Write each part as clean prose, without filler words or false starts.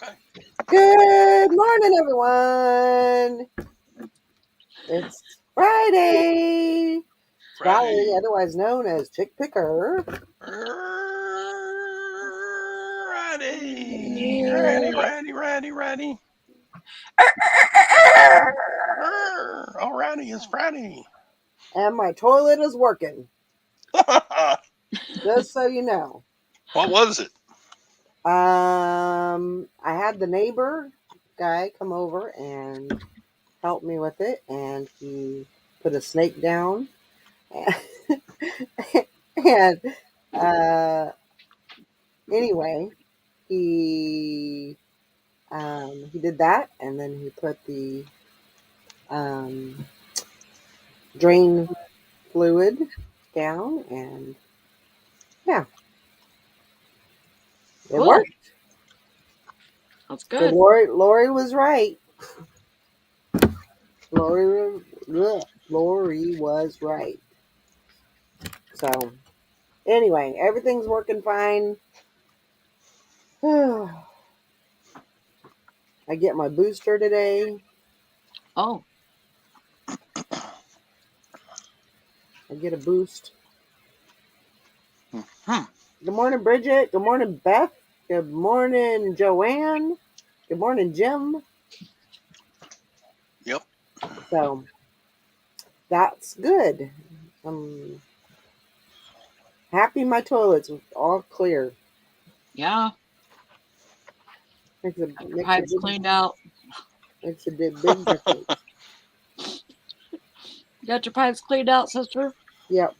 Okay. Good morning, everyone. It's Friday. It's Valerie, Friday. otherwise known as Chick Picker. Friday. Righty. Alrighty, it's Friday. And my toilet is working, just so you know. What was it? I had the neighbor guy come over and help me with it, and he put a snake down. And uh, anyway, he he did that, and then he put the um, drain fluid down, and yeah, it Cool. worked. That's So good. Lori was right. Lori was right. So anyway, everything's working fine. I get my booster today. Oh, I get a boost. Hmm. Good morning, Bridget. Good morning, Beth. Good morning, Joanne. Good morning, Jim. Yep. So that's good. I'm happy my toilet's all clear. yeah. Makes a Pipes cleaned out. big difference. You got your pipes cleaned out, sister? Yep,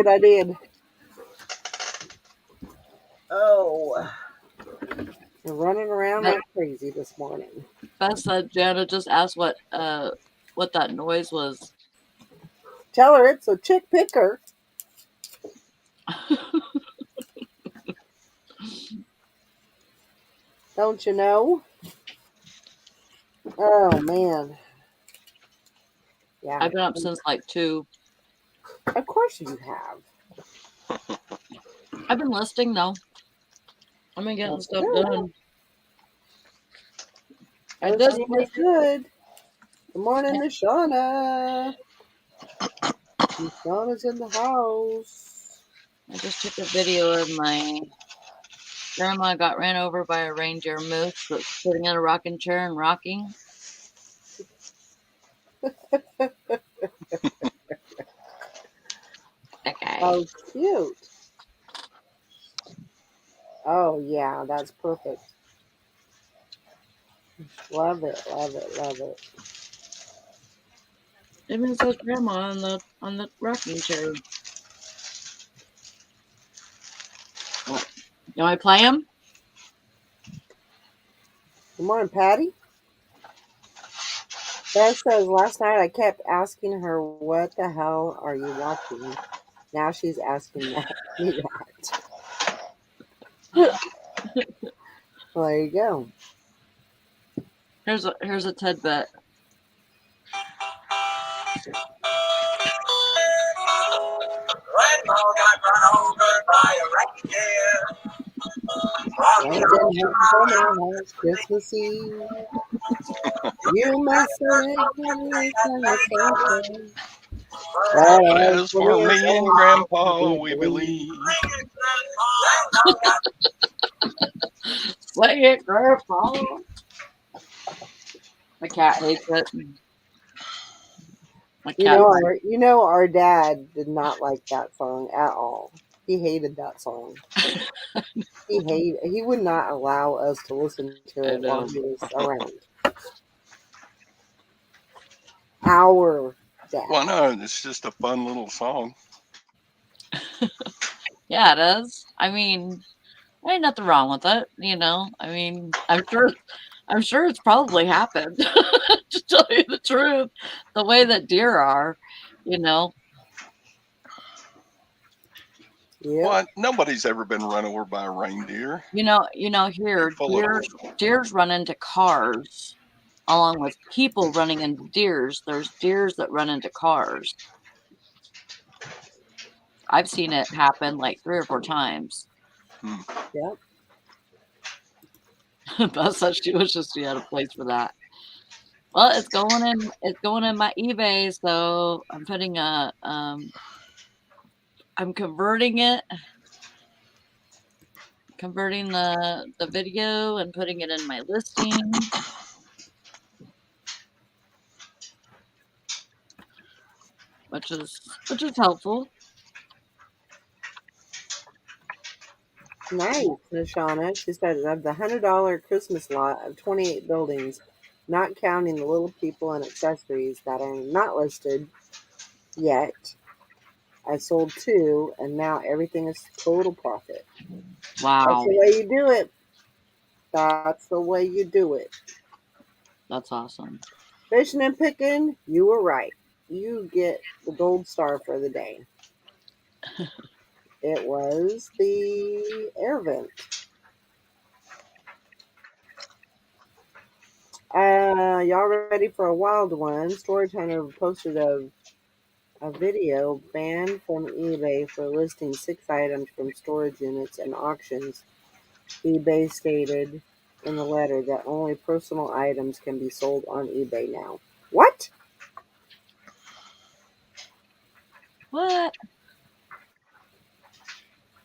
I did. Oh, we're running around Beth, like crazy this morning. Beth said Jana just asked what that noise was. Tell her it's a chick picker. Don't you know? Oh man, yeah. I've been up since like 2. Of course you have. I've been listing though. I've been getting That's stuff good. done. I did. Listening is good. Good morning, Shauna. Shauna's in the house. I just took a video of my grandma got ran over by a reindeer moose that's sitting in a rocking chair and rocking. Okay. Oh, cute. Oh, yeah, that's perfect. Love it. It even says grandma on the rocking chair. What? You want me to play him? Good morning, Patty. Beth says, last night I kept asking her, what the hell are you watching? Now she's asking me that. Well, there you go. Here's a tidbit. Grandma got run over by a reindeer. Christmas Eve. You must say As for me and Grandpa, we believe. Say it, Grandpa. My cat hates it. My cat. Our dad did not like that song at all. He hated that song. He would not allow us to listen to I it while know. he was around. Our dad. Well, no, it's just a fun little song. Yeah, it is. I mean, there ain't nothing wrong with it, you know. I mean, I'm sure it's probably happened. To tell you the truth, the way that deer are, you know. Yeah. What? Nobody's ever been run over by a reindeer. Here deers run into cars along with people running into deers. There's deers that run into cars. I've seen it happen like 3 or 4 times. Hmm. Yep. Beth said she wishes she had a place for that. Well, it's going in. It's going in my eBay, so I'm putting a. I'm converting it, converting the video and putting it in my listing. Which is helpful. Nice, Nashana. She said, of the $100 Christmas lot of 28 buildings, not counting the little people and accessories that are not listed yet, I sold 2, and now everything is total profit. Wow. That's the way you do it. That's the way you do it. That's awesome. Fishing and picking, you were right. You get the gold star for the day. It was the air vent. Y'all ready for a wild one? Storage Hunter posted a video banned from eBay for listing 6 items from storage units and auctions. eBay stated in the letter that only personal items can be sold on eBay now. What? What?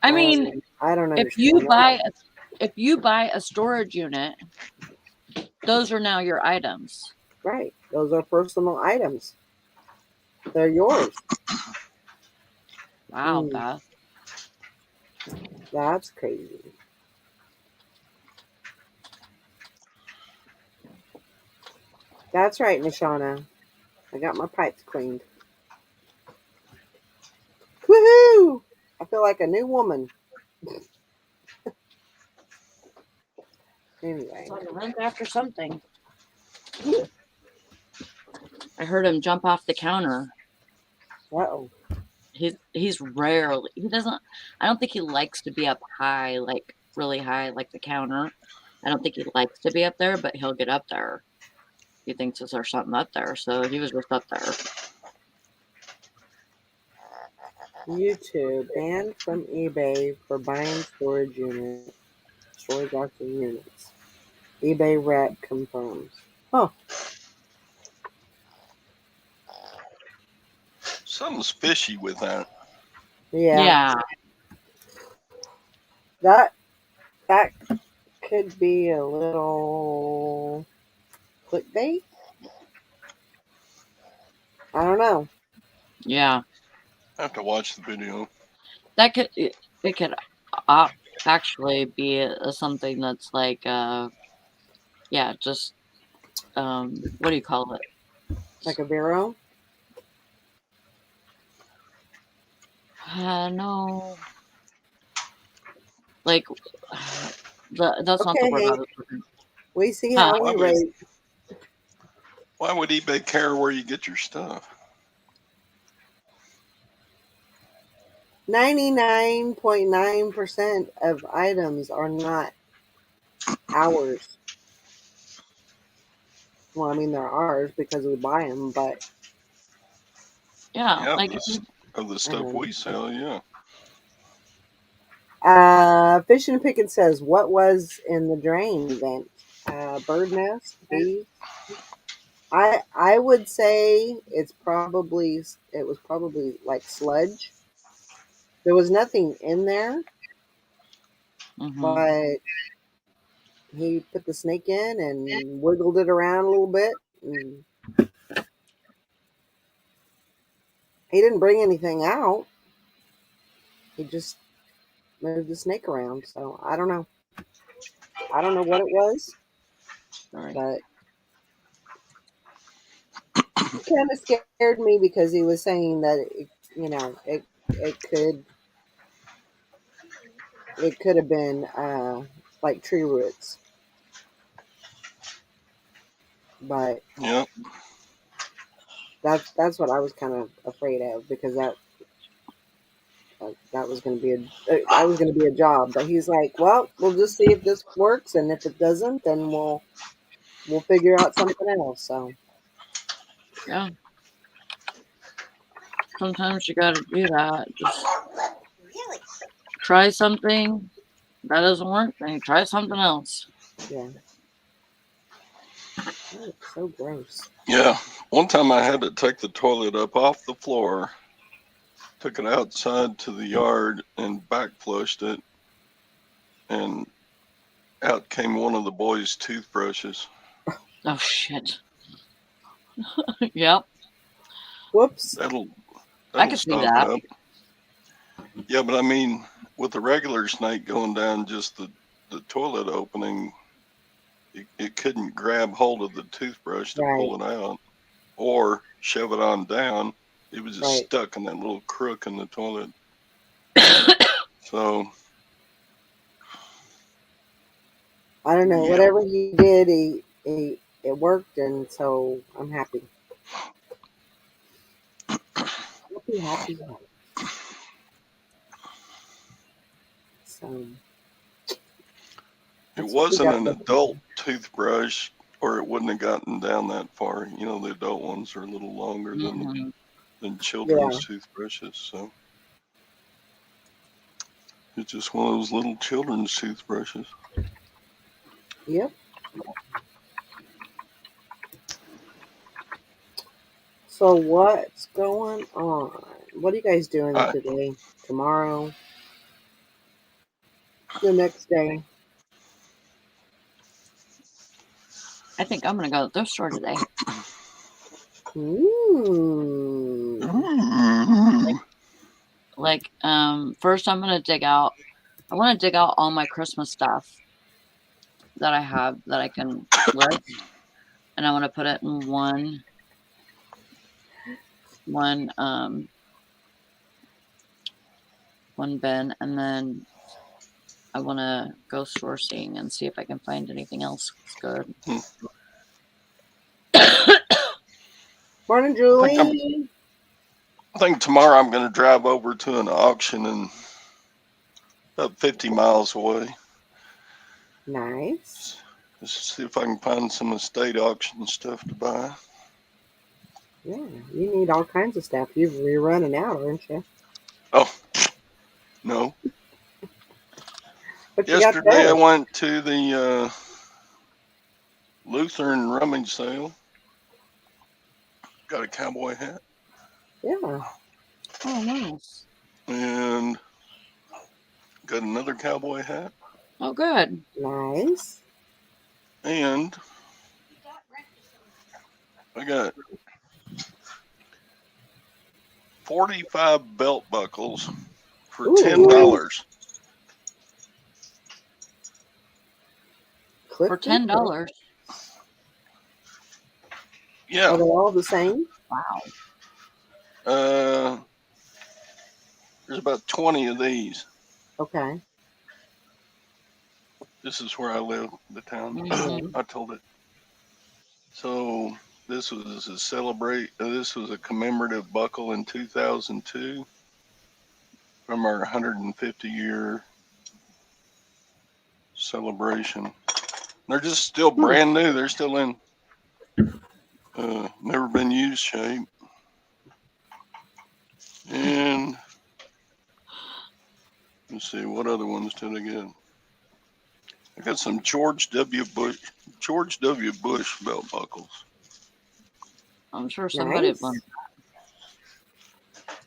I mean, I don't understand. If you buy a storage unit, those are now your items. Right. Those are personal items. They're yours. Wow, Beth. That's crazy. That's right, Nashana. I got my pipes cleaned. Woohoo! I feel like a new woman. Anyway. So I went after something. I heard him jump off the counter. Uh-oh. He's rarely, he doesn't, I don't think he likes to be up high, like really high, like the counter. I don't think he likes to be up there, but he'll get up there. He thinks there's something up there, so he was just up there. YouTube banned from eBay for buying storage auction units. eBay rep confirms. Oh. Something's fishy with that. Yeah. That could be a little clickbait. I don't know. Yeah. I have to watch the video. That could, it could actually be something that's like, yeah, just, what do you call it? Like a Vero? No. Like, that's not the word I was looking. We see how we rate. Why would eBay care where you get your stuff? 99.9% of items are not ours. Well, I mean, they're ours because we buy them, but... Yeah, like... Of the stuff we sell, yeah. Fishing and Picking says, what was in the drain vent? Bird nest? Bees? I would say it was probably like sludge. There was nothing in there, but he put the snake in and wiggled it around a little bit. And he didn't bring anything out. He just moved the snake around. So I don't know. I don't know what it was, but it kind of scared me because he was saying that it could have been like tree roots. But yeah, that's what I was kind of afraid of, because that was going to be a job. But he's like, well, we'll just see if this works, and if it doesn't, then we'll figure out something else. So yeah, sometimes you got to do that. Just try something. That doesn't work, then you try something else. Yeah. Oh, it's so gross. Yeah. One time I had to take the toilet up off the floor, took it outside to the yard, and back flushed it, and out came one of the boys' toothbrushes. Oh shit. Yep. Whoops. That'll I can see stop that. it up. Yeah, but I mean, with the regular snake going down just the toilet opening, it couldn't grab hold of the toothbrush to Right. pull it out or shove it on down. It was just Right. stuck in that little crook in the toilet. So I don't know. yeah. Whatever he did, it worked, and so I'm happy. Happy, happy, happy. So It that's what we wasn't got an going adult toothbrush, or it wouldn't have gotten down that far. You know, the adult ones are a little longer Mhm. than Yeah. children's toothbrushes. So it's just one of those little children's toothbrushes. Yep. So what's going on? What are you guys doing I today? Tomorrow? The next day? I think I'm gonna go to the thrift store today. Mmm. Like, first I'm gonna dig out. I want to dig out all my Christmas stuff that I have that I can list, and I want to put it in one bin, and then I want to go sourcing and see if I can find anything else that's good. Morning, I Julie. think tomorrow I'm going to drive over to an auction and about 50 miles away. Nice. Just see if I can find some estate auction stuff to buy. Yeah, you need all kinds of stuff. You're running out, aren't you? Oh, no. What you got Yesterday I there? went to the Lutheran rummage sale. Got a cowboy hat Yeah. Oh, nice. and got another cowboy hat Oh, good. Nice. and I got 45 belt buckles for Ooh. $10. For Clifton? $10. Are Yeah. they all the same? Wow. There's about 20 of these. Okay. This is where I live, the town. Mhm. I told it. So this was a commemorative buckle in 2002 from our 150-year celebration. They're just still brand new. They're still in never been used shape. And let's see, what other ones did I get? I got some George W. Bush belt buckles I'm sure somebody Nice. will.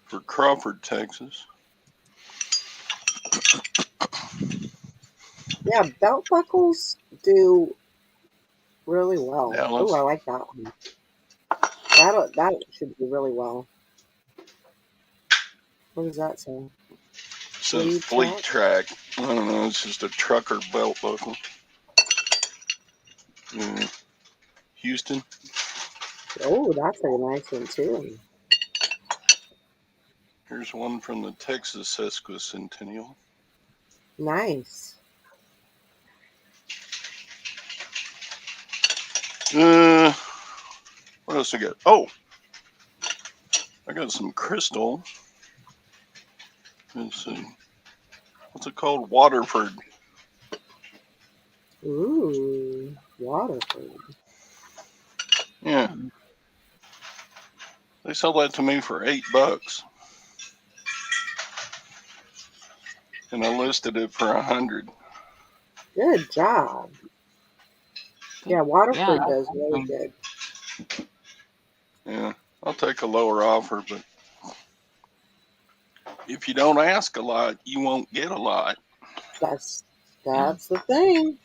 for Crawford, Texas. Yeah, belt buckles do really well. Dallas. Oh, I like that one. That should do really well. What does that say? It says Fleet Track. I don't know. It's just a trucker belt buckle. Yeah. Houston. Oh, that's a nice one too. Here's one from the Texas Sesquicentennial. Nice. What else I got? Oh, I got some crystal. Let's see. What's it called? Waterford. Ooh, Waterford. Yeah. They sold that to me for $8. And I listed it for $100. Good job. Yeah, Waterford Yeah, does really awesome. good. Yeah, I'll take a lower offer, but if you don't ask a lot, you won't get a lot. That's the thing.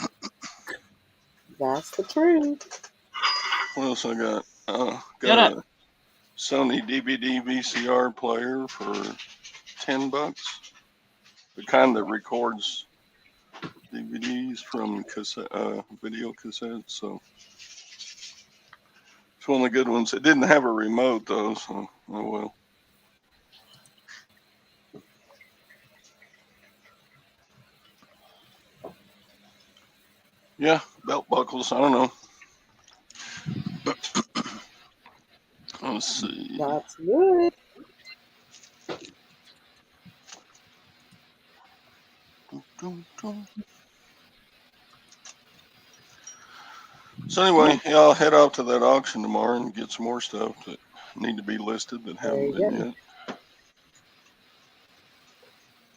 That's the truth. What else I got? Get Got it. a Sony DVD VCR player for $10. The kind that records DVDs from video cassettes. So it's one of the good ones. It didn't have a remote though, so oh well. Yeah, belt buckles. I don't know. Let's see. That's good. So anyway, yeah, I'll head out to that auction tomorrow and get some more stuff that need to be listed that There haven't you been go. yet.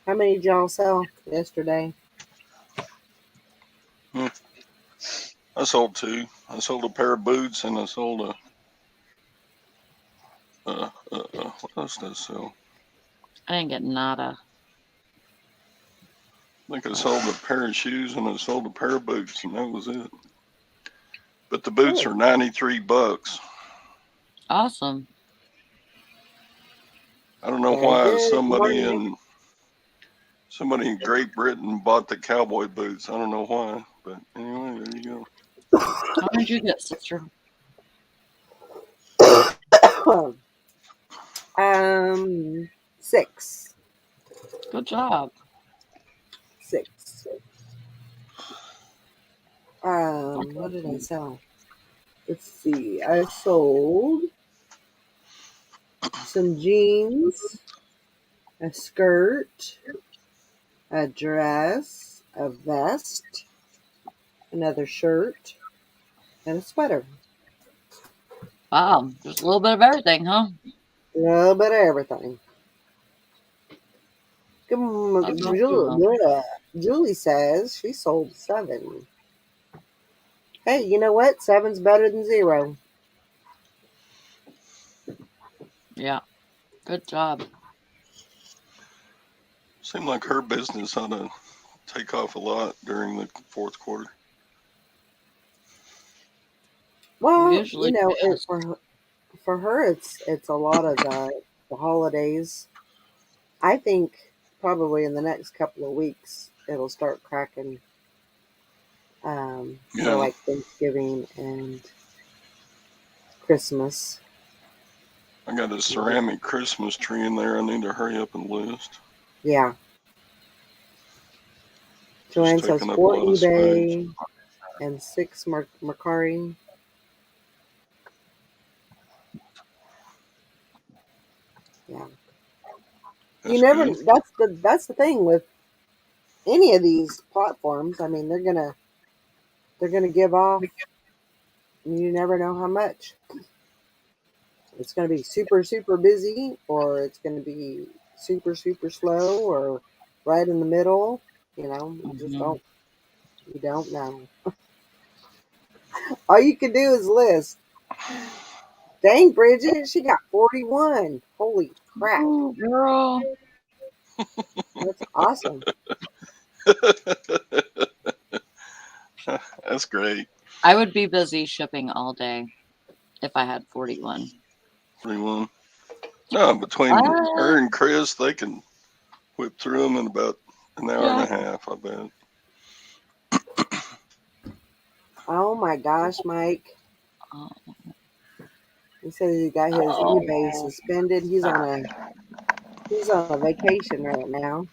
How many did y'all sell yesterday? I sold 2. I sold a pair of boots and I sold what else did I sell? I didn't get nada. I think I sold a pair of shoes and I sold a pair of boots and that was it. But the boots Good. are $93. Awesome. I don't know Very why good. somebody in Great Britain bought the cowboy boots. I don't know why, but anyway, there you go. How did you get, sister? 6. Good job. 6. What did I sell? Let's see. I sold some jeans, a skirt, a dress, a vest, another shirt, and a sweater. Wow, just a little bit of everything, huh? A little bit of everything. That's awesome. Julie says she sold 7. Hey, you know what? 7's better than 0. Yeah, good job. Seemed like her business ought to take off a lot during the fourth quarter. Well, Usually does. for her, it's a lot of the holidays. I think probably in the next couple of weeks it'll start cracking. For Yeah, like Thanksgiving and Christmas. I got a ceramic Christmas tree in there. I need to hurry up and list. Yeah. Just Joanne says taking up a 4 lot of space. eBay and 6 Mercari. Yeah. That's You never. good. That's the thing with any of these platforms. I mean, they're gonna give off. You never know how much. It's gonna be super super busy, or it's gonna be super super slow, or right in the middle. You know, you just Mhm. you don't know. All you can do is list. Dang, Bridget, she got 41. Holy crap. Ooh, girl. That's awesome. That's great. I would be busy shipping all day if I had 41. 41. No, between her and Chris, they can whip through them in about an hour and a half, I bet. Oh my gosh, Mike. Oh. He says he got his eBay suspended. He's on a vacation right now.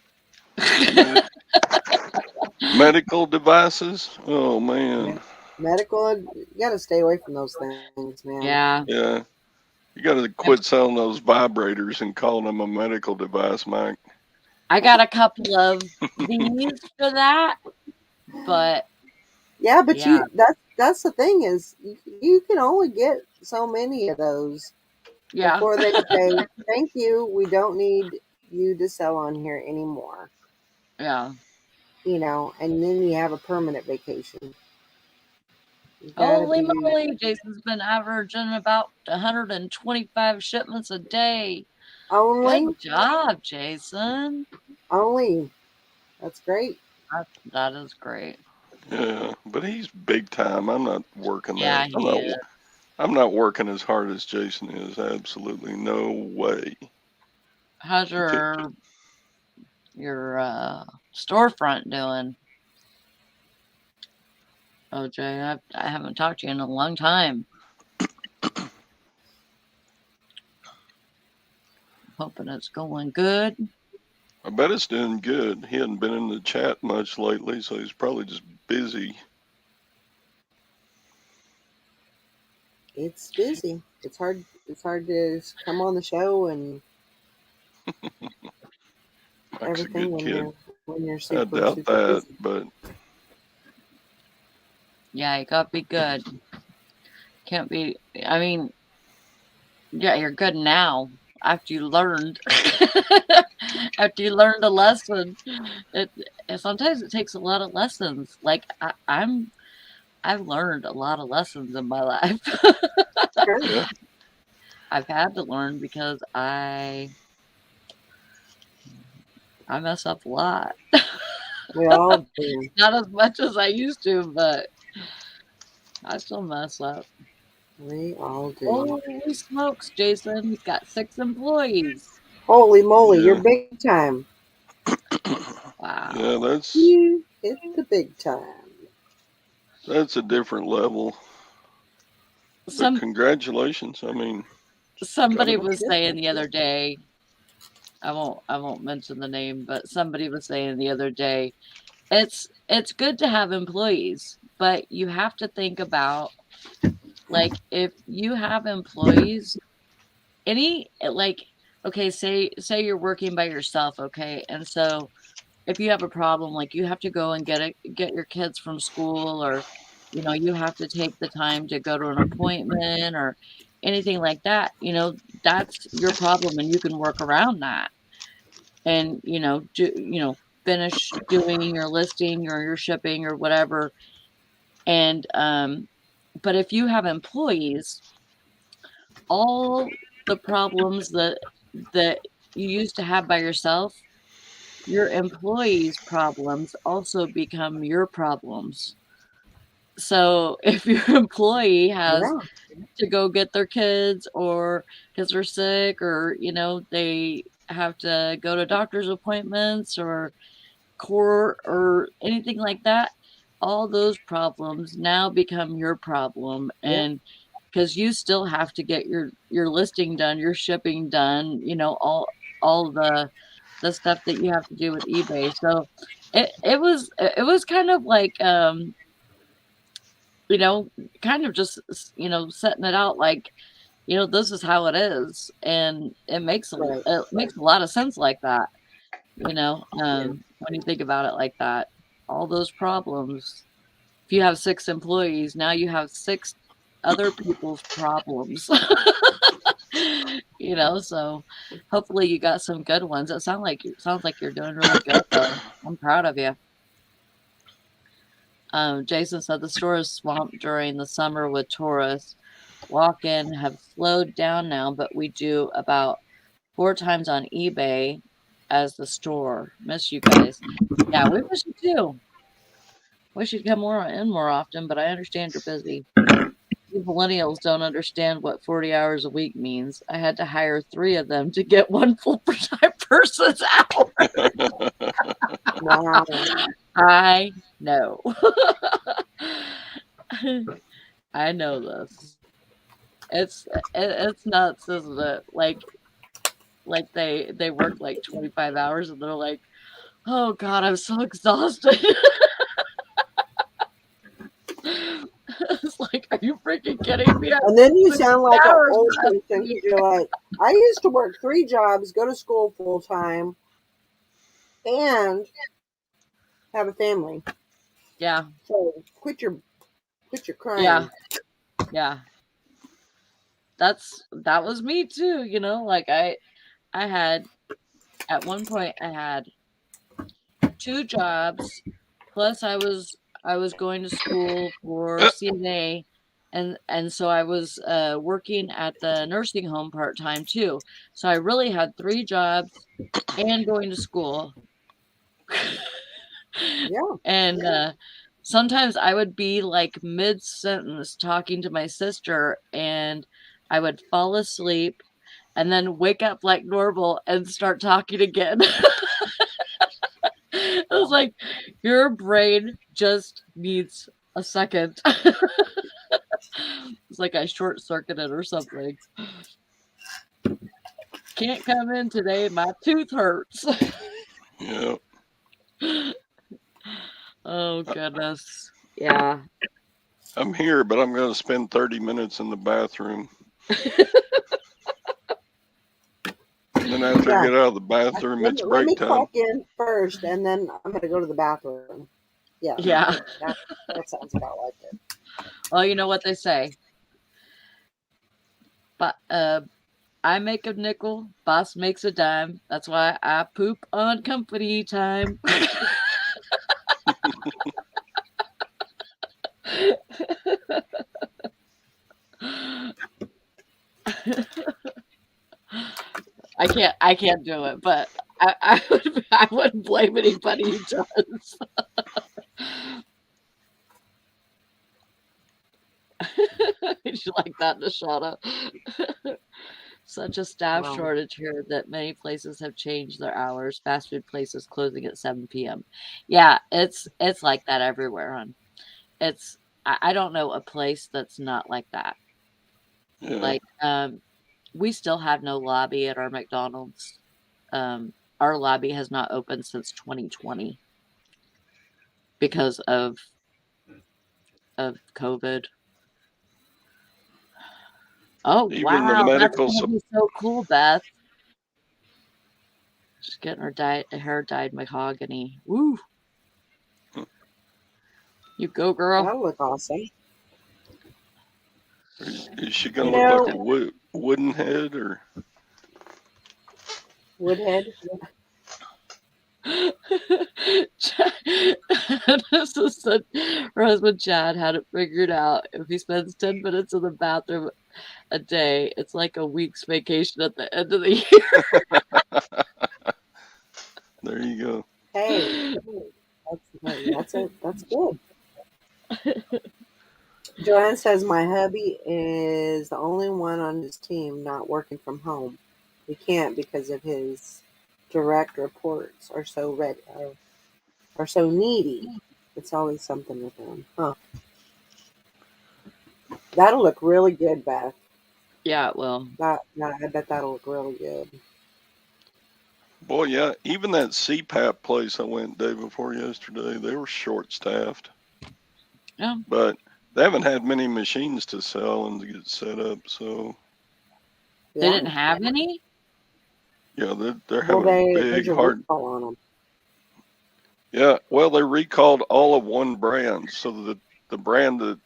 Medical devices? Oh, man. Medical, you gotta stay away from those things, man. Yeah. Yeah. You got to quit selling those vibrators and calling them a medical device, Mike. I got a couple of these for that, but Yeah, but yeah. that's the thing is you can only get so many of those Yeah. before they say, thank you, we don't need you to sell on here anymore. Yeah. You know, and then you have a permanent vacation. You gotta Holy be. moly, Jason's been averaging about 125 shipments a day. Only? Good job, Jason. Only. That's great. That is great. Yeah, but he's big time. I'm not working Yeah, that. he is. I'm not working as hard as Jason is. Absolutely no way. How's He took- your storefront doing? OJ, I haven't talked to you in a long time. Hoping it's going good. I bet it's doing good. He hadn't been in the chat much lately, so he's probably just busy. It's busy. It's hard to come on the show and Mike's a everything good kid. when you're I super doubt super that, busy. but Yeah, you gotta be good. Can't be. I mean, yeah, you're good now. After you learned, after you learned a lesson, sometimes it takes a lot of lessons. Like I've learned a lot of lessons in my life. Sure. yeah, I've had to learn because I mess up a lot. We all do. Not as much as I used to, but I still mess up. We all do. Holy smokes, Jason! He's got 6 employees. Holy moly, Yeah. you're big time. Wow. yeah, that's You hit the big time. a different level. But congratulations. I mean, Somebody gotta- was saying the other day, I won't mention the name, but somebody was saying the other day, it's good to have employees, but you have to think about, like, if you have employees, okay, say you're working by yourself, okay, and so if you have a problem, like you have to go and get your kids from school, or you have to take the time to go to an appointment or anything like that, that's your problem, and you can work around that, and finish doing your listing or your shipping or whatever. And but if you have employees, all the problems that you used to have by yourself, your employees' problems also become your problems. So if your employee has Yeah. to go get their kids, or because they're sick, or they have to go to doctor's appointments or court or anything like that, all those problems now become your problem. Yeah. And because you still have to get your listing done, your shipping done, all the stuff that you have to do with eBay. So it was kind of like kind of just setting it out, like, this is how it is, and it makes Right. it makes a lot of sense like that. When you think about it like that, all those problems. If you have 6 employees, now you have 6 other people's problems. So hopefully you got some good ones. It sounds like you're doing really good, though. I'm proud of you. Jason said the store is swamped during the summer with tourists. Walk-in have slowed down now, but we do about 4 times on eBay as the store. Miss you guys. Yeah, we miss you too. Wish you'd come more often, but I understand you're busy. You millennials don't understand what 40 hours a week means. I had to hire 3 of them to get 1 full-time person's hour. Wow. I know. I know this. It's nuts, isn't it? Like they work like 25 hours and they're like, oh God, I'm so exhausted. It's like, are you freaking kidding me? And then you sound like an hours old left. person. You're like, I used to work 3 jobs, go to school full time, and have a family. Yeah. So quit your crying. Yeah. That was me too, like I had, at one point I had 2 jobs, plus I was I was going to school for CNA, and so I was working at the nursing home part-time too. So I really had 3 jobs and going to school. Yeah. And sometimes I would be like mid-sentence talking to my sister, and I would fall asleep and then wake up like normal and start talking again. It was like your brain just needs a second. It's like I short circuited or something. Can't come in today. My tooth hurts. Yeah. Oh goodness. Yeah. I'm here, but I'm going to spend 30 minutes in the bathroom. And then after I Yeah. get out of the bathroom, Let it's me break time. clock in first, and then I'm going to go to the bathroom. Yeah. Yeah. That sounds about like it. Well, you know what they say. But I make a nickel, boss makes a dime. That's why I poop on company time. I can't do it, but I wouldn't blame anybody who does. You like that, Nashana? Such a staff Wow. shortage here that many places have changed their hours. Fast food places closing at 7 p.m. Yeah, it's like that everywhere, hon. I don't know a place that's not like that. Yeah. Like, we still have no lobby at our McDonald's. Our lobby has not opened since 2020 because of COVID. Oh, Even the wow, that's medical gonna be so cool, Beth. She's getting her hair dyed mahogany. Woo! You go, girl. That'll look awesome. Is she going You to look know, like a wooden head or? Woodhead. This is such, her husband Chad had it figured out. If he spends 10 minutes in the bathroom a day, it's like a week's vacation at the end of the year. There you go. Hey, that's good. Joanne says my hubby is the only one on his team not working from home. He can't because of his direct reports are so are so needy. It's always something with him. Huh. That'll look really good, Beth. Yeah, it will. I bet that'll look really good. Boy, yeah. Even that CPAP place I went day before yesterday, they were short staffed. Yeah. But they haven't had many machines to sell and to get set up. So, They didn't have any? yeah, they're having a there's big, a hard. recall on them. Yeah, well, they recalled all of one brand. So the brand that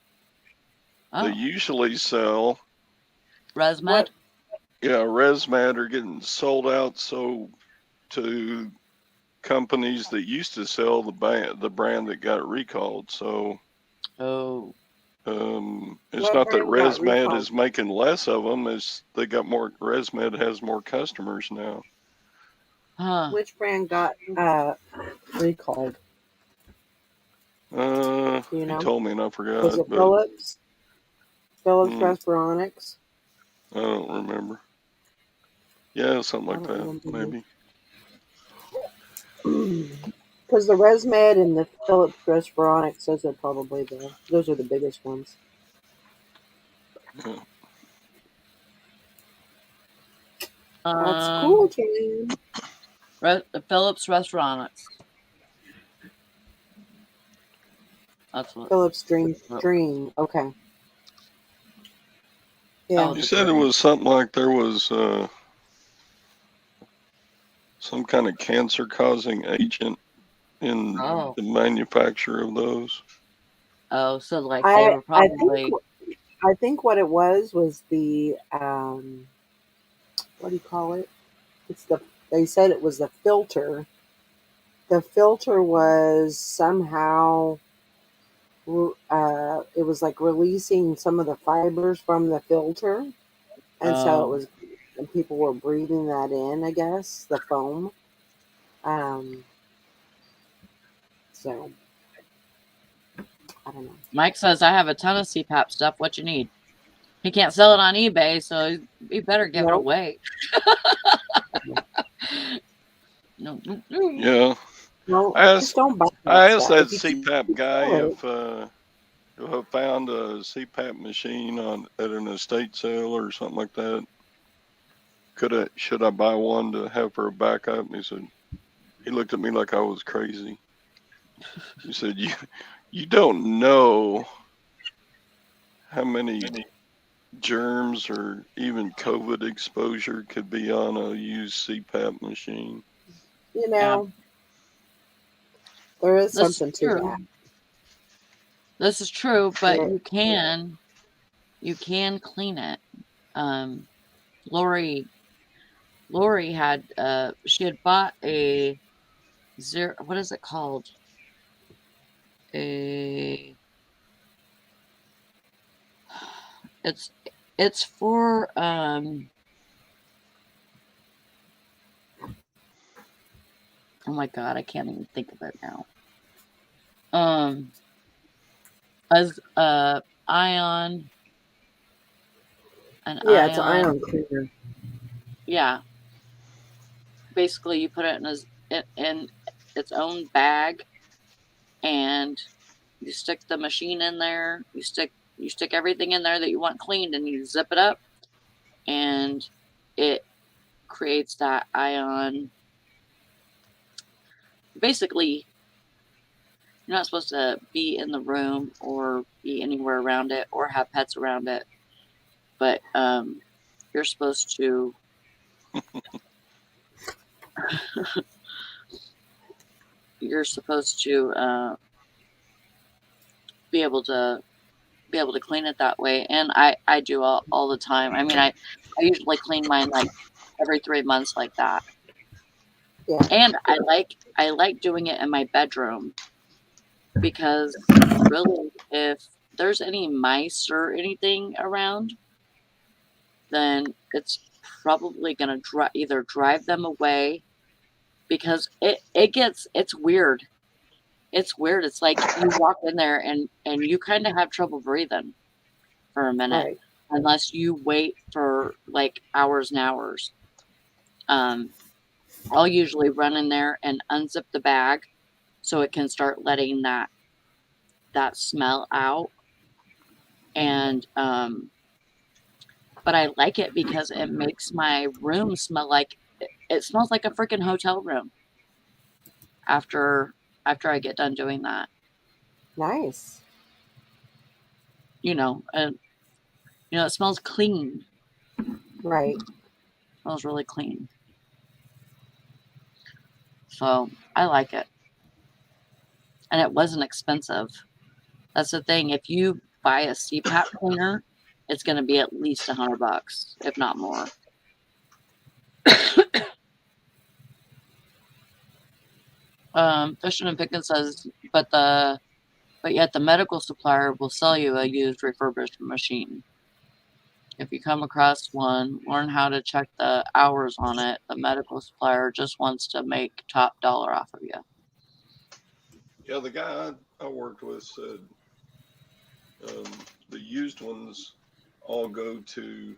they usually sell, ResMed? yeah, ResMed are getting sold out. So to companies that used to sell the brand that got recalled. So it's What not that brand got ResMed recalled? is making less of them. It's they got more. ResMed has more customers now. Huh. Which brand got recalled? He told me and I forgot. Was it but Philips? Philips Respironics? I don't remember. Yeah, something like I that, don't maybe. Because the ResMed and the Philips Respironics, those are probably the biggest ones. Yeah. That's cool, Jan. Philips Respironics. That's what. Philips Dream. Okay. Yeah. You said it was something like there was some kind of cancer-causing agent in the manufacture of those. Oh, so like they were probably. I think what it was the what do you call it? They said it was the filter. The filter was somehow it was like releasing some of the fibers from the filter, and so it Oh, was, and people were breathing that in, I guess, the foam. Um, so I don't know. Mike says I have a ton of CPAP stuff. What you need? He can't sell it on eBay, so he better give it Nope. away. No. Yeah. No, I just asked, don't buy I that asked stuff. that If you can't CPAP guy control it, if I found a CPAP machine at an estate sale or something like that. Should I buy one to have for a backup? And he looked at me like I was crazy. He said, you don't know how many germs or even COVID exposure could be on a used CPAP machine. you Yeah, know, there is this is something to that. true. This is true, but There- you can clean it. Lori had she had bought a zero. What is it called? A it's for oh my god, I can't even think of it now. As ion an Yeah, it's an ion. ion cleaner. Yeah, basically you put it in its own bag, and you stick the machine in there. You stick everything in there that you want cleaned, and you zip it up, and it creates that ion. Basically, you're not supposed to be in the room or be anywhere around it or have pets around it, but you're supposed to be able to clean it that way. And I do all the time. I mean, I usually clean mine like every 3 months like that. Yeah, And I like doing it in my bedroom, because really, if there's any mice or anything around, then it's probably going to either drive them away, because it's weird. It's weird. It's like you walk in there and you kind of have trouble breathing for a minute, right. unless you wait for like hours and hours. I'll usually run in there and unzip the bag so it can start letting that smell out. And but I like it because it makes my room smell like it smells like a freaking hotel room after I get done doing that. Nice. And it smells clean. Right. It smells really clean. So I like it. And it wasn't expensive. That's the thing. If you buy a CPAP cleaner, it's going to be at least $100, if not more. Fishing and Pickin says, but yet the medical supplier will sell you a used refurbished machine. If you come across one, learn how to check the hours on it. The medical supplier just wants to make top dollar off of you. Yeah, the guy I worked with said the used ones all go to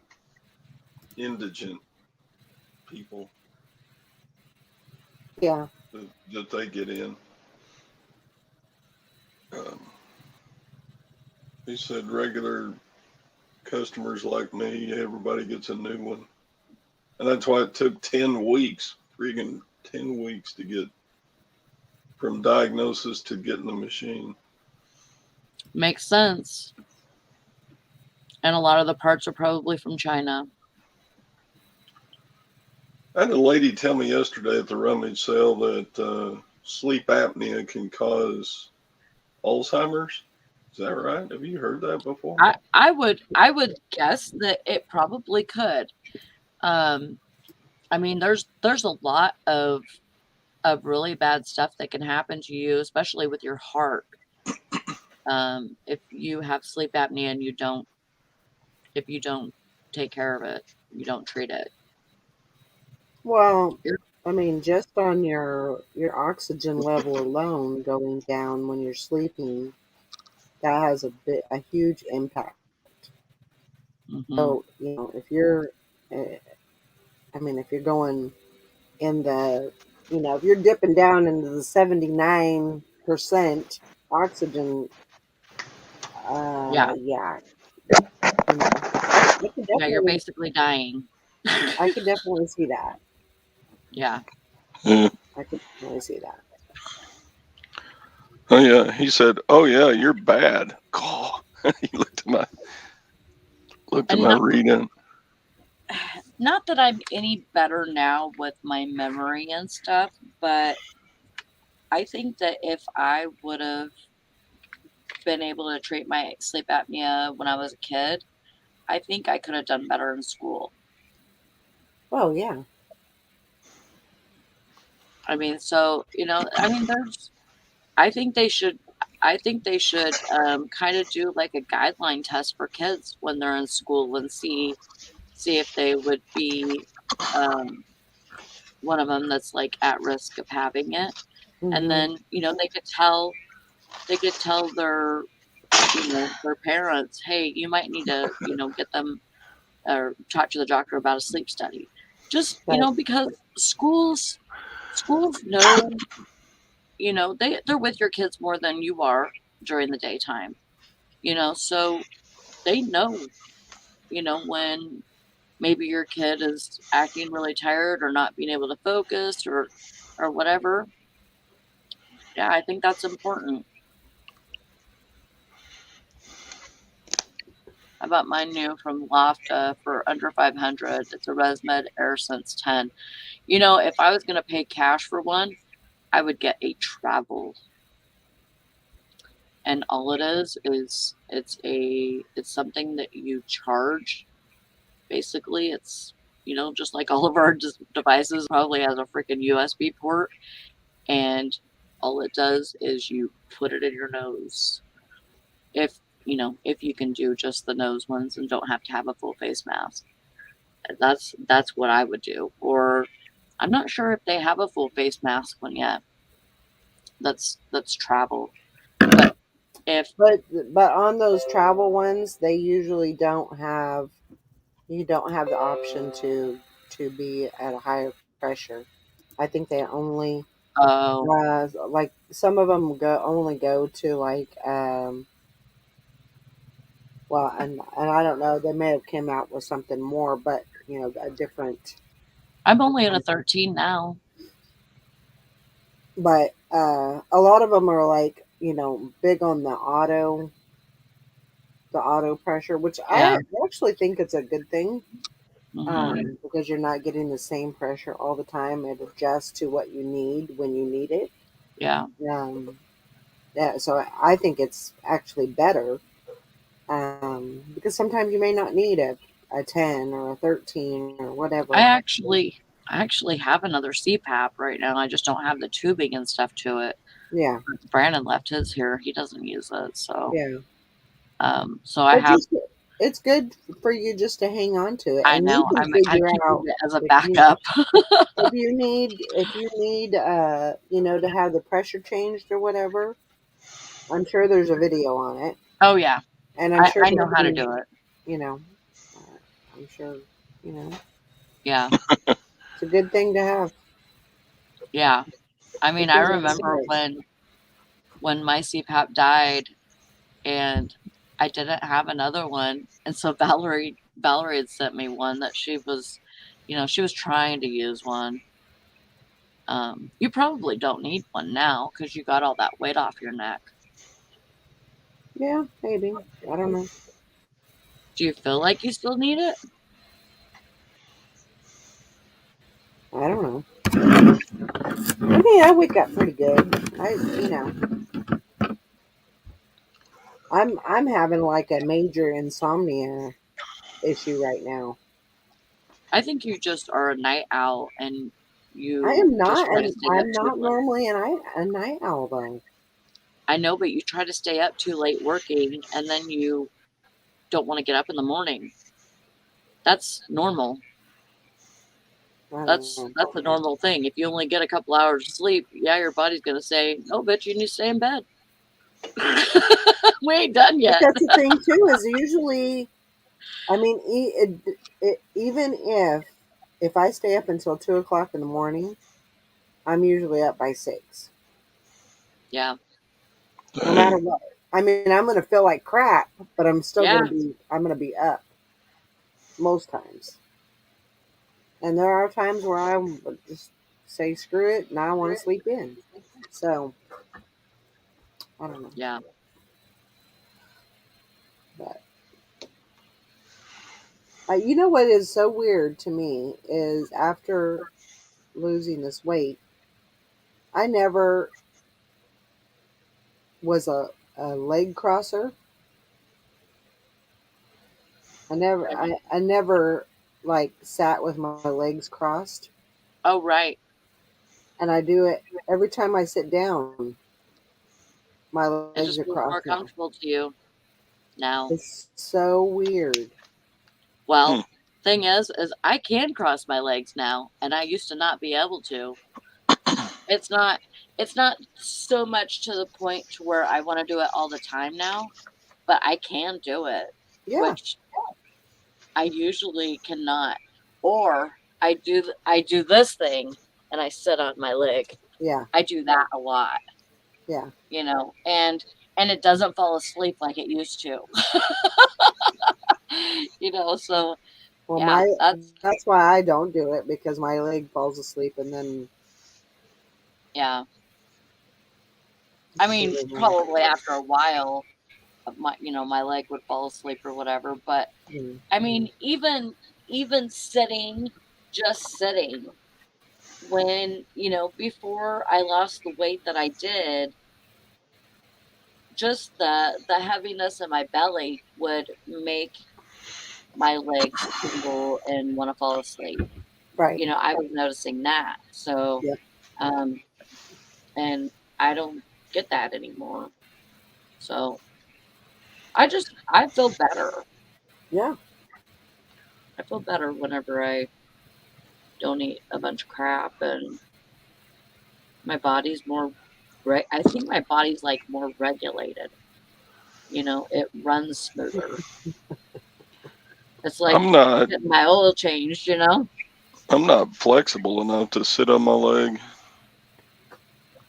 indigent people Yeah. that they get in. He said regular customers like me, everybody gets a new one. And that's why it took 10 weeks, freaking 10 weeks to get from diagnosis to getting the machine. Makes sense. And a lot of the parts are probably from China. I had a lady tell me yesterday at the rummage sale that sleep apnea can cause Alzheimer's. Is that right? Have you heard that before? I would guess that it probably could. I mean, there's a lot of really bad stuff that can happen to you, especially with your heart. if you have sleep apnea and if you don't take care of it, you don't treat it. Well, You're- I mean, just on your oxygen level alone going down when you're sleeping, that has a huge impact. mhm. So, you know, if you're, uh, I mean, if you're going in the, you know, if you're dipping down into the 79% oxygen, Yeah, yeah, you know, I could yeah, you're definitely, basically dying. I could definitely see that. Yeah. Yeah. I could definitely see that. Oh yeah. He said, "Oh yeah, you're bad." Oh. He looked at And my reading. not that I'm any better now with my memory and stuff, but I think that if I would have been able to treat my sleep apnea when I was a kid, I think I could have done better in school. Oh yeah. I mean, so, I mean, I think they should, kind of do like a guideline test for kids when they're in school and see if they would be, um, one of them that's like at risk of having it. And Hmm. then, they could tell their parents, hey, you might need to, get them or talk to the doctor about a sleep study. Just, But because schools know, they're with your kids more than you are during the daytime, so they know, when maybe your kid is acting really tired or not being able to focus or whatever. Yeah, I think that's important. How about my new from Loft for under 500? It's a ResMed AirSense 10. If I was going to pay cash for one, I would get a travel. And all it is it's something that you charge. Basically, it's just like all of our devices probably has a freaking USB port, and all it does is you put it in your nose. If you can do just the nose ones and don't have to have a full face mask. That's what I would do. Or I'm not sure if they have a full face mask one yet. That's travel. But if but on those travel ones, they usually don't have you don't have the option to be at a higher pressure. I think they only oh like some of them only go to like well, and I don't know, they may have came out with something more, but you know, a different. I'm only at a 13 now. But a lot of them are like, you know, big on the auto pressure, which Yeah. I actually think it's a good thing. Hmm. Because you're not getting the same pressure all the time. It adjusts to what you need when you need it. Yeah. Um, yeah, so I think it's actually better because sometimes you may not need a 10 or a 13 or I whatever. actually have another CPAP right now. I just don't have the tubing and stuff to it. Yeah, Brandon left his here. He doesn't use it, so yeah. so I But have. just it's good for you just to hang on to it, I and you know. can I figure keep out it as a if you backup. if you need you know, to have the pressure changed or whatever. I'm sure there's a video on it, Oh yeah, and I'm sure I know how to nobody, do it. you know, I'm sure, you know, Yeah, it's a good thing to have yeah. I mean, I because it's remember serious. when my CPAP died, and I didn't have another one, and so Valerie had sent me one that she was trying to use one. You probably don't need one now because you got all that weight off your neck. Yeah, maybe. I don't know. Do you feel like you still need it? I don't know. I mean, I wake up pretty good. You know, I'm having like a major insomnia issue right now. I think you just are a night owl and I you am just not, try to and stay up I'm too not late. normally a night owl though. I know, but you try to stay up too late working, and then you don't want to get up in the morning. That's normal. I don't That's know. a normal thing. If you only get a couple hours of sleep, yeah, your body's gonna say, "No, bitch, you need to stay in bed." We ain't done But yet. that's the thing too. Is usually, I mean, even if I stay up until 2 o'clock in the morning, I'm usually up by 6, Yeah, no matter Dang. what. I mean, I'm gonna feel like crap, but I'm still yeah, I'm gonna be up most times. And there are times where I would just say screw it and I want to sleep in. So I don't know, yeah. but you know what is so weird to me is after losing this weight, I never was a leg crosser. I never like sat with my legs crossed, Oh, right. and I do it every time I sit down. My It legs just are feels more crossed now. comfortable to you now. It's so weird. Well, thing is I can cross my legs now, and I used to not be able to. It's not so much to the point to where I want to do it all the time now, but I can do it, Yeah, which I usually cannot. Or I do this thing and I sit on my leg. yeah, I do that a lot, yeah. and it doesn't fall asleep like it used to. So Well, yeah, that's why I don't do it because my leg falls asleep and then yeah. I mean, probably after a while, my leg would fall asleep or whatever. But Mm. I mean, even sitting, just sitting, when before I lost the weight that I did, just the heaviness in my belly would make my legs tingle and want to fall asleep. Right. I was noticing that. So, Yeah. um, and I don't get that anymore. So I feel better. Yeah. I feel better whenever I don't eat a bunch of crap, and my body's more. I think my body's like more regulated. It runs smoother. It's like I'm not getting my oil changed. I'm not flexible enough to sit on my leg.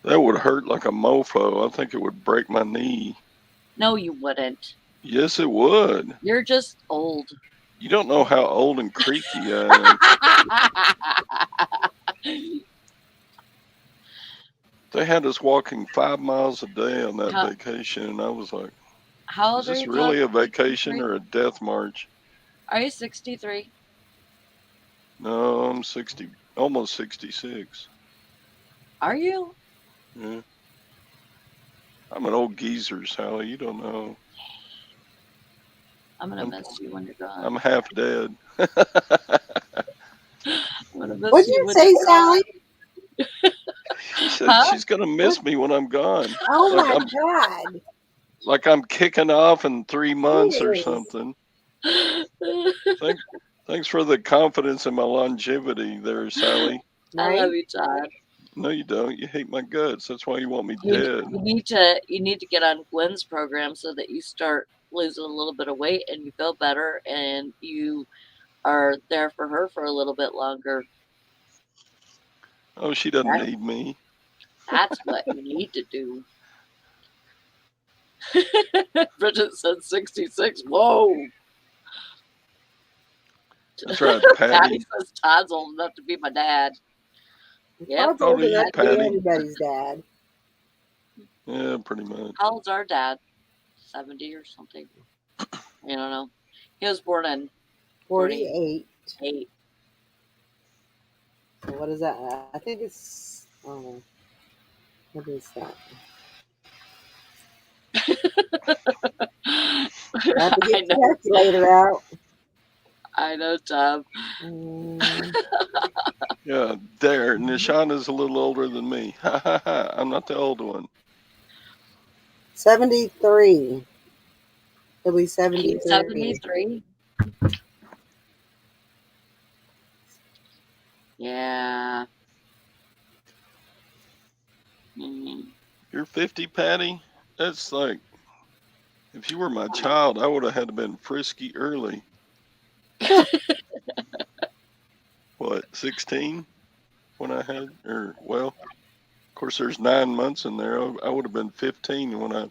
That would hurt like a mofo. I think it would break my knee. No, you wouldn't. Yes, it would. You're just old. You don't know how old and creaky I am. They had us walking 5 miles a day on that how, vacation, and I was like, how is old are this you, really Todd? a vacation 63? or a death march? Are you 63? No, I'm 60, almost 66. Are you? Yeah. I'm an old geezer, Sally. You don't know. I'm gonna miss you when you're gone. I'm half dead. I'm gonna miss What'd you you when say, you're gone. Sally? She said Huh? she's gonna miss me when I'm gone. Oh Like my I'm God. like I'm kicking off in 3 months or Jeez. something. Thank, thanks for the confidence in my longevity there, Sally. I Right? love you, Todd. No, you don't. You hate my guts. That's why you want me You, dead. you need to get on Gwen's program so that you start losing a little bit of weight and you feel better and you are there for her for a little bit longer. Oh, she doesn't need me. That's what you need to do. Bridget said 66. Whoa. That's right, Patty Patty. says Todd's old enough to be my dad. Yep. Todd's How old old are you, enough to be Patty? everybody's dad. Yeah, pretty much. How old's our dad? 70 or something. I don't know. He was born in 48. 48. So what is that? I think it's, what is that? I have to I get the know. calculator out. I know, Tom. Yeah, there. Nishana's a little older than me. Ha ha ha. I'm not the old one. 73. It'll be He's 73. 73. Yeah. You're 50, Patty? That's like, if you were my child, I would have had to been frisky early. What, 16 when I had, or, well, of course, there's 9 months in there. I would have been 15 when I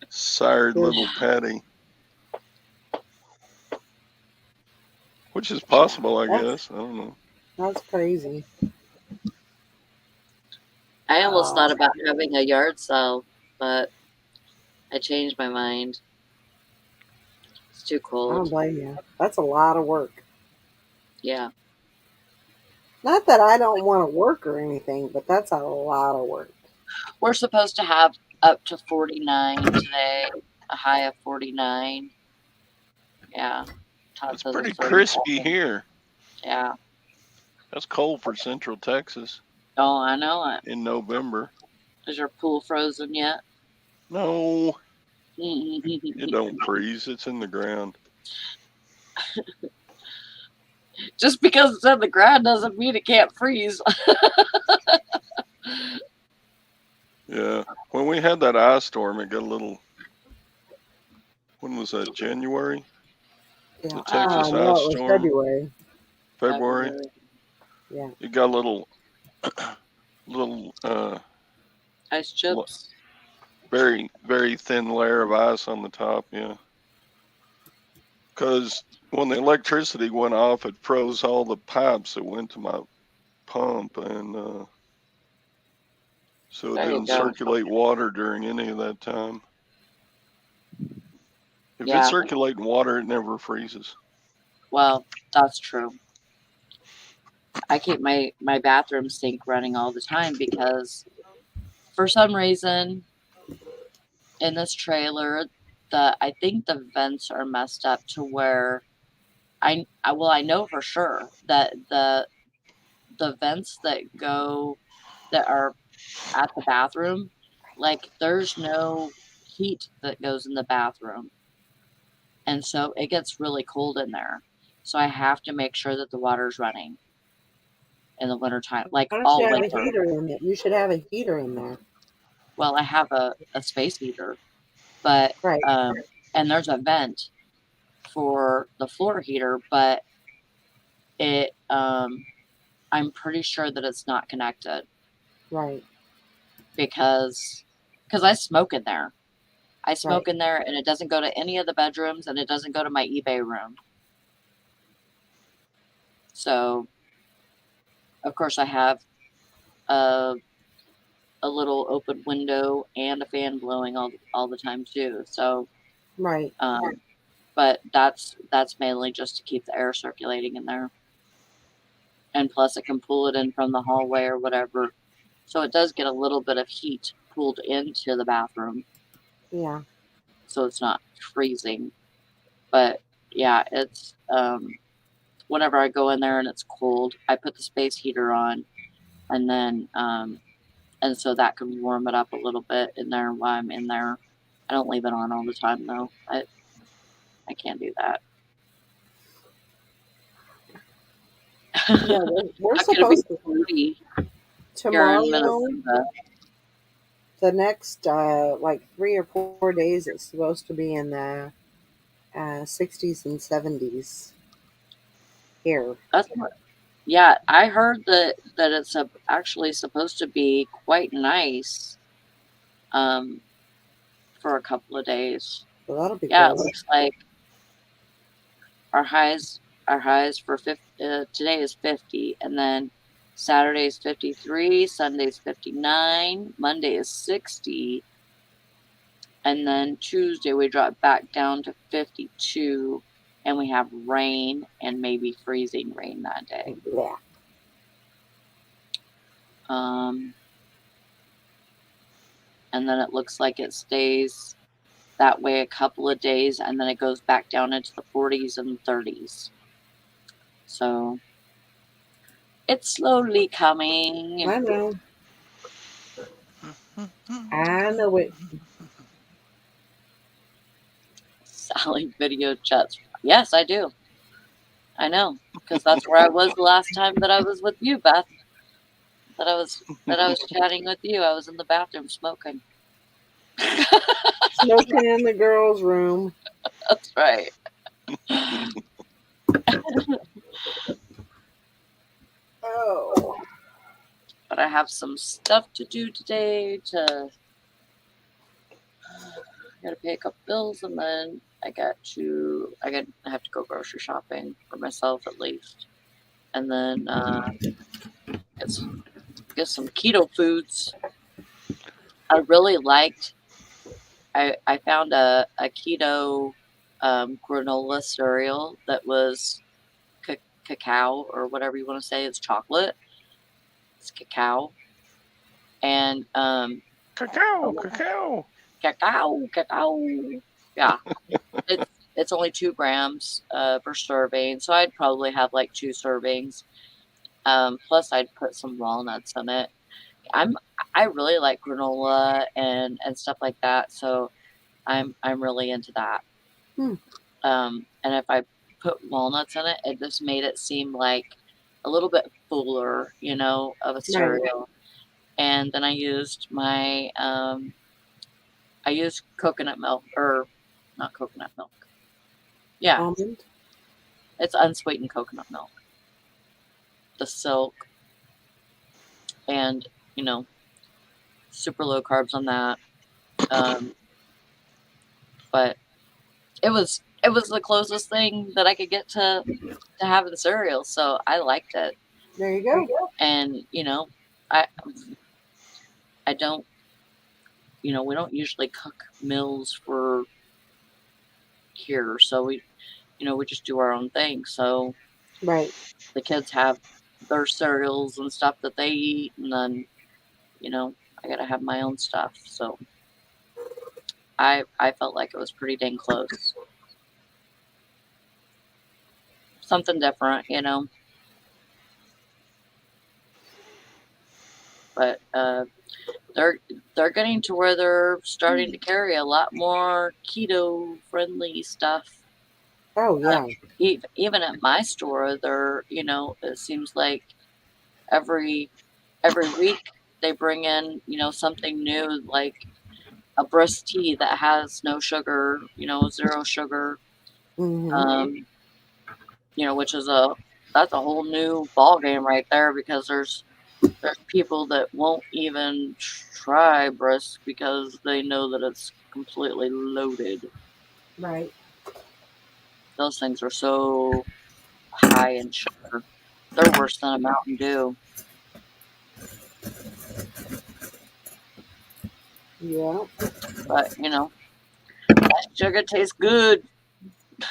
sired little Patty. Which is possible, I guess. I don't know. That's crazy. I almost thought about having a yard sale, but I changed my mind. It's too I don't cold. blame you. That's a lot of work. Yeah. Not that I don't want to work or anything, but that's a lot of work. We're supposed to have up to 49 today, a high of 49. Yeah. Todd It's says pretty 37. crispy here. Yeah. That's cold for Central Texas Oh, I know it. in November. Is your pool frozen yet? No, it don't freeze. It's in the ground. Just because it's in the ground doesn't mean it can't freeze. Yeah. When we had that ice storm, it got a little. When was that? January? Yeah. The Texas no, ice it was storm? February. February? Yeah. It got a little Ice chips. very, very thin layer of ice on the top, yeah. Because when the electricity went off, it froze all the pipes that went to my pump, and so it There you didn't go. circulate water during any of that time. If Yeah. it's circulating water, it never freezes. Well, that's true. I keep my bathroom sink running all the time because for some reason in this trailer, I think the vents are messed up to where I know for sure that the vents that are at the bathroom, like there's no heat that goes in the bathroom. And so it gets really cold in there. So I have to make sure that the water's running in the wintertime, like Why don't all you have winter. a heater in it? You should have a heater in there. Well, I have a space heater, but Right. and there's a vent for the floor heater, but it I'm pretty sure that it's not connected Right. because I smoke in there. I smoke Right. in there and it doesn't go to any of the bedrooms and it doesn't go to my eBay room. So of course I have a little open window and a fan blowing all the time too. So Right. but that's mainly just to keep the air circulating in there. And plus it can pull it in from the hallway or whatever. So it does get a little bit of heat pulled into the bathroom. Yeah. So it's not freezing. But yeah, it's whenever I go in there and it's cold, I put the space heater on and then and so that can warm it up a little bit in there while I'm in there. I don't leave it on all the time though. I can't do that. Yeah, we're I'm gonna be supposed to 40 here tomorrow. in Minnesota. The next like 3 or 4 days, it's supposed to be in the 60s and 70s here. That's what. Yeah, I heard that it's actually supposed to be quite nice for a couple of days. So that'll be Yeah, it good. looks like our highs for today is 50, and then Saturday's 53, Sunday's 59, Monday is 60, and then Tuesday we drop back down to 52, and we have rain and maybe freezing rain that day. Yeah. And then it looks like it stays that way a couple of days, and then it goes back down into the 40s and 30s. So it's slowly coming. I know. I know it. Calling video chats. Yes, I do. I know, because that's where I was the last time that I was with you, Beth. That I was chatting with you. I was in the bathroom smoking. Smoking in the girls' room. That's right. Oh. But I have some stuff to do today. I gotta pay a couple bills, and then I have to go grocery shopping for myself at least, and then get some keto foods. I really liked. I found a keto granola cereal that was cacao, or whatever you want to say. It's chocolate. It's cacao, and Cacao. Yeah, it's only 2 grams per serving, so I'd probably have like 2 servings. Plus, I'd put some walnuts in it. I really like granola and stuff like that, so I'm really into that. And if I put walnuts in it, it just made it seem like a little bit fuller, of a cereal. And then I used my I used coconut milk, or not coconut milk. Yeah, Almond. it's unsweetened coconut milk. The Silk, and super low carbs on that. But it was the closest thing that I could get to having cereal, so I liked it. There you go. And I don't, we don't usually cook meals for here, so we just do our own thing. So Right. the kids have their cereals and stuff that they eat, and then I gotta have my own stuff. So I felt like it was pretty dang close. Something different, But they're getting to where they're starting to carry a lot more keto friendly stuff. Oh yeah. Even at my store, they're it seems like every week they bring in something new, like a brisk tea that has no sugar, 0 sugar. Mm-hmm. Which is that's a whole new ball game right there, because there's people that won't even try brisk because they know that it's completely loaded. Right. Those things are so high in sugar. They're worse than a Mountain Dew. Yeah. But that sugar tastes good.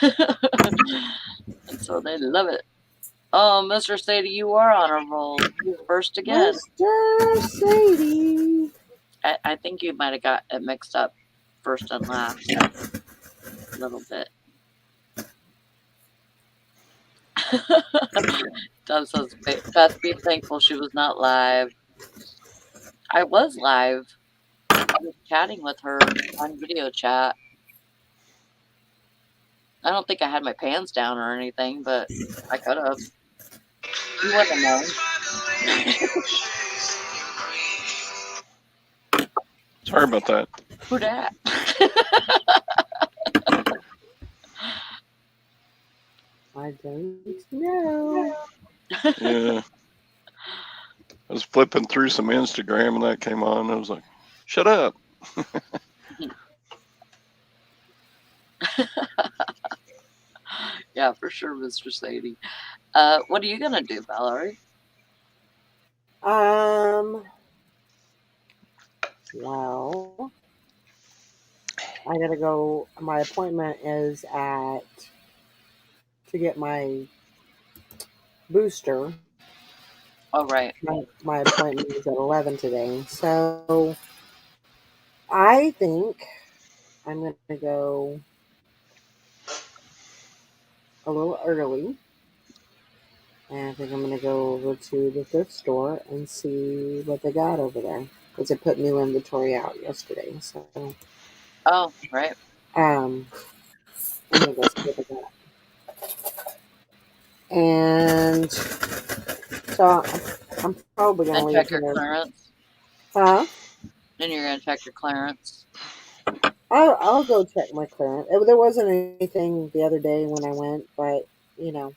And so they love it. Oh, Mr. Sadie, you are on a roll. You're first again. Mr. Sadie. I think you might have got it mixed up, first and last, a little bit. Dove says, Beth, be thankful she was not live. I was live. I was chatting with her on video chat. I don't think I had my pants down or anything, but I could have. You wouldn't have known. Sorry about that. Who dat? I don't know. Yeah. I was flipping through some Instagram and that came on. I was like, shut up. Yeah, for sure, Mr. Sadie. What are you gonna do, Valerie? Well, I gotta go. My appointment is to get my booster. Oh, right. My appointment is at 11 today. So I think I'm going to go a little early. And I think I'm going to go over to the thrift store and see what they got over there. Because they put new inventory out yesterday. So. Oh, right. I'm gonna go skip at that. And so I'm probably gonna And leave check your here. clearance. Huh? Then you're gonna check your clearance. I'll go check my clearance. There wasn't anything the other day when I went, but you know,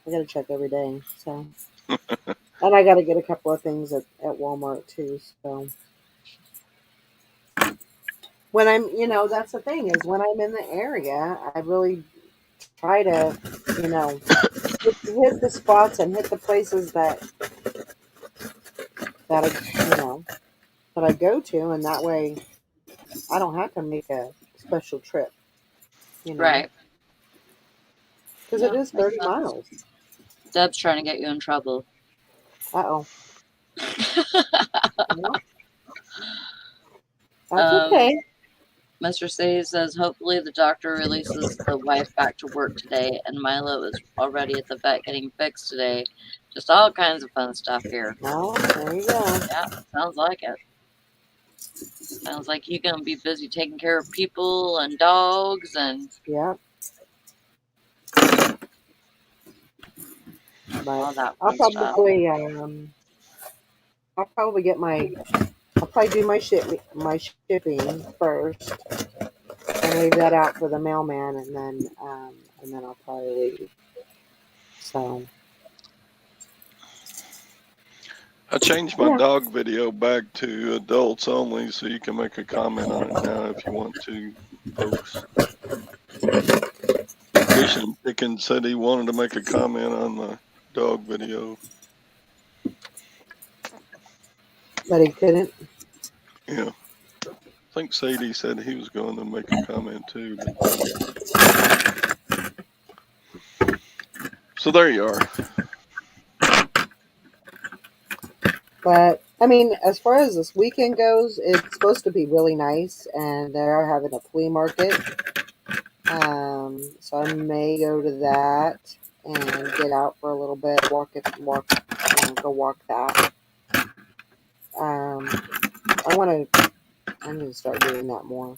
I gotta check every day. So, and I gotta get a couple of things at Walmart too. So, when I'm, that's the thing is when I'm in the area, I really try to, you know, hit the spots and hit the places that that I go to, and that way I don't have to make a special trip, Right. because it Yeah, is makes 30 sense. miles. Deb's trying to get you in trouble. Uh-oh. Well, that's okay. Mr. Sadie says, hopefully the doctor releases the wife back to work today, and Milo is already at the vet getting fixed today. Just all kinds of fun stuff here. Well, there you go. Yeah, sounds like it. Sounds like you're going to be busy taking care of people and dogs and Yeah. all But that I'll fun stuff. probably I'll probably do my shipping first and leave that out for the mailman, and then I'll probably leave. So I changed my yeah. dog video back to adults only, so you can make a comment on it now if you want to, folks. Fish and Chicken said he wanted to make a comment on the dog video. But he couldn't. Yeah. I think Sadie said he was going to make a comment too. So there you are. But I mean, as far as this weekend goes, it's supposed to be really nice, and they are having a flea market. So I may go to that and get out for a little bit, go walk that. I need to start doing that more.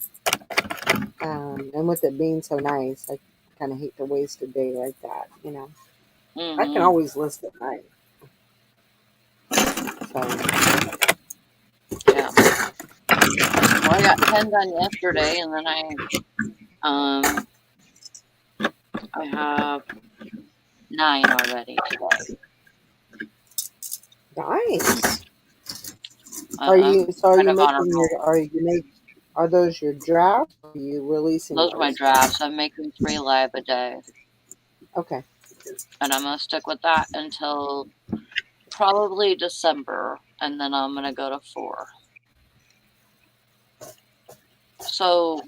And with it being so nice, I kind of hate to waste a day like that. I can always list at night. So Yeah. Well, I got 10 done yesterday, and then I have 9 already today. nice. I'm kind of on a roll. Are those your drafts? Or are you releasing Those are my drafts. I'm making 3 live a day, Okay. and I'm gonna stick with that until probably December, and then I'm gonna go to 4. So,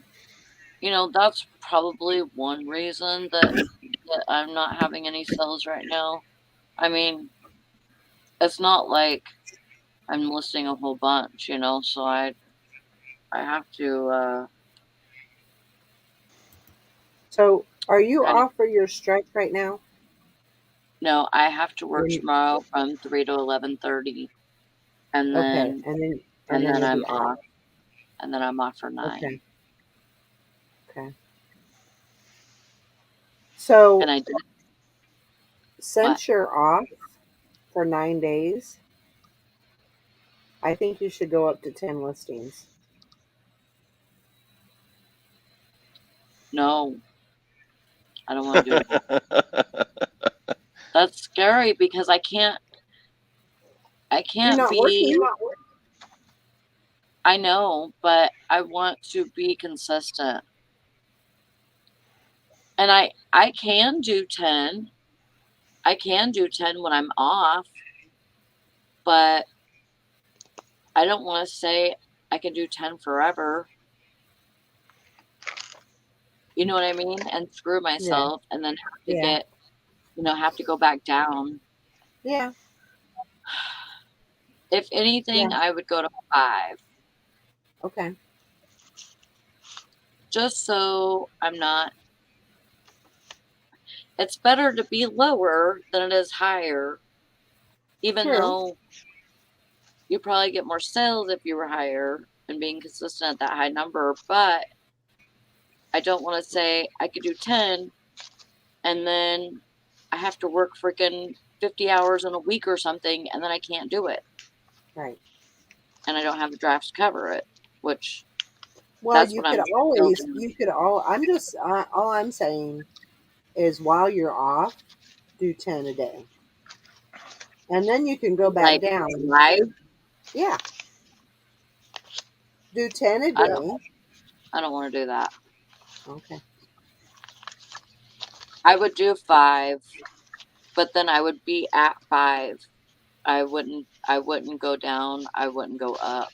that's probably one reason that I'm not having any sales right now. I mean, it's not like I'm listing a whole bunch, so I have to So are you kind of. off for your strike right now? No, I have to work When- tomorrow from 3 to 11:30, and Okay, then and then you'll I'm be off, and then I'm off for 9. Okay. Okay. So And I did. since you're off for 9 days, I think you should go up to 10 listings. No, I don't want to do it. That's scary because I can't You're not be. working. I know, but I want to be consistent. And I can do 10. I can do 10 when I'm off, but I don't want to say I can do 10 forever. You know what I mean? And screw myself and then have to Yeah. have to go back down. Yeah. If anything, I would go to 5. Okay. Just so I'm not. It's better to be lower than it is higher, even True. though you probably get more sales if you were higher and being consistent at that high number. But I don't want to say I could do 10 and then I have to work freaking 50 hours in a week or something and then I can't do it. Right. And I don't have the drafts to cover it, which Well, that's you what could I'm always, building. you could all, I'm just, all I'm saying is while you're off, do 10 a day. And then you can go back Like down. live. Yeah. Do 10 a I day. don't want to do that. Okay. I would do 5, but then I would be at 5. I wouldn't go down, I wouldn't go up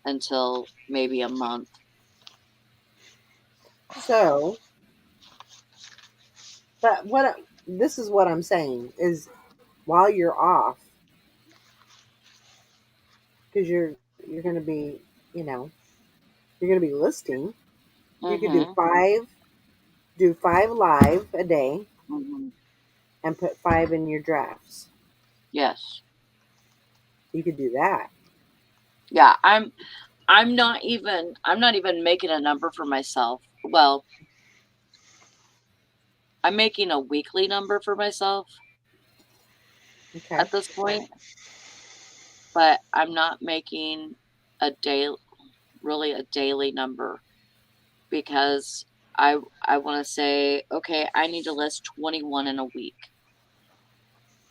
until maybe a month. So, but this is what I'm saying is while you're off, because you're going to be, you're going to be listing. You could do 5 live a day Mm-hmm. and put 5 in your drafts. Yes. You could do that. Yeah, I'm not even making a number for myself. Well, I'm making a weekly number for myself Okay. at this point, but I'm not making a daily number because I want to say, okay, I need to list 21 in a week.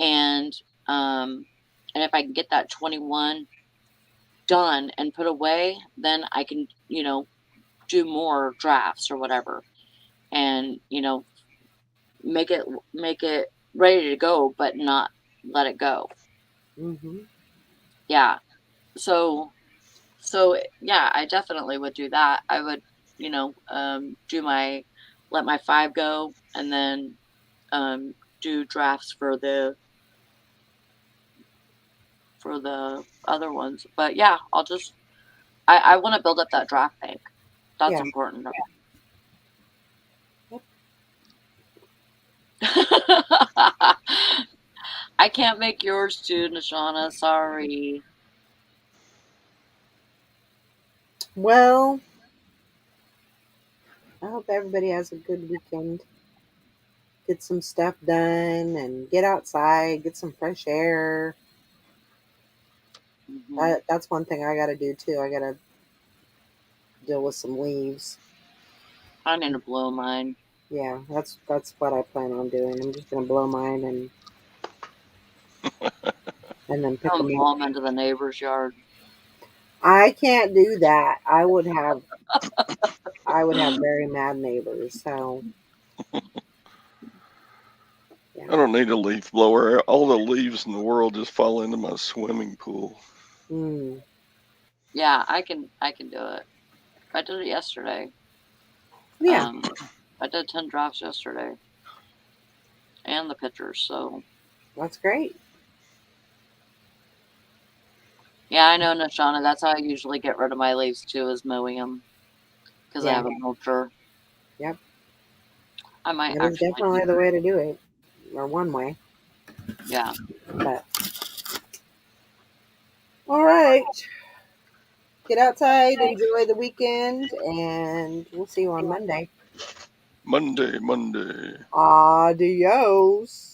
And if I can get that 21 done and put away, then I can, do more drafts or whatever. And, make it ready to go, but not let it go. Mm-hmm. Yeah. So yeah, I definitely would do that. I would, let my 5 go and then do drafts for the other ones. But yeah, I want to build up that draft bank. That's Yeah. important. Yep. I can't make yours too, Nashana. Sorry. Well, I hope everybody has a good weekend. Get some stuff done and get outside, get some fresh air. Mhm. That's one thing I got to do too. I got to deal with some leaves. I need to blow mine. Yeah, that's what I plan on doing. I'm just gonna blow mine and then pick Don't them blow up. them into the neighbor's yard. I can't do that. I would have very mad neighbors. So yeah. I don't need a leaf blower. All the leaves in the world just fall into my swimming pool. Mm. Yeah, I can do it. I did it yesterday. Yeah. I did 10 drafts yesterday. And the pictures, so That's great. yeah, I know, Nashana. That's how I usually get rid of my leaves too, is mowing them because I Yeah. have a mulcher. Yep. I might That is actually definitely do the that. way to do it, or one way. Yeah. But all right. Get outside, enjoy the weekend, and we'll see you on Monday. Monday. Adios.